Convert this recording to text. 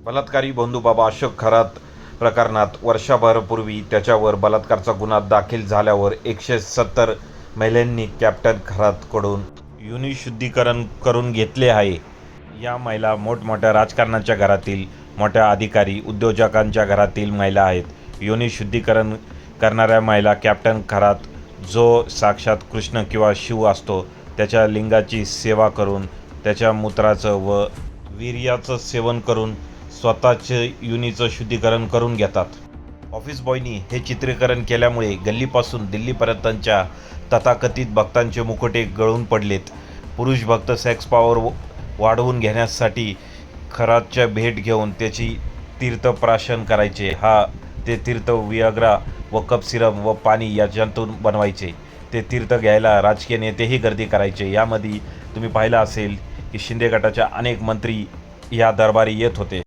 बलात्कारी बंधूबाबा अशोक खरात प्रकरणात वर्षभरापूर्वी त्याच्यावर बलात्काराचा गुन्हा दाखल झाल्यावर 170 महिलांनी कॅप्टन खरातकडून योनी शुद्धीकरण करून घेतले आहे. या महिला मोठमोठ्या राजकारण्यांच्या घरातील, मोठ्या अधिकारी, उद्योजकांच्या घरातील महिला आहेत. योनी शुद्धीकरण करणाऱ्या महिला कॅप्टन खरात, जो साक्षात कृष्ण किंवा शिव असतो, त्याच्या लिंगाची सेवा करून, त्याच्या मूत्राचं व वीर्याचं सेवन करून स्वतःचे योनीचं शुद्धीकरण करून घेतात. ऑफिस बॉयनी हे चित्रीकरण केल्यामुळे गल्लीपासून दिल्लीपर्यंतच्या तथाकथित भक्तांचे मुखवटे गळून पडलेत. पुरुष भक्त सेक्स पॉवर वाढवून घेण्यासाठी खरातच्या भेट घेऊन त्याची तीर्थप्राशन करायचे. ते तीर्थ वियाग्रा व कफ सिरम व पाणी याच्यातून बनवायचे. ते तीर्थ घ्यायला राजकीय नेतेही गर्दी करायचे. यामध्ये तुम्ही पाहिलं असेल की शिंदे गटाच्या अनेक मंत्री या दरबारी येत होते.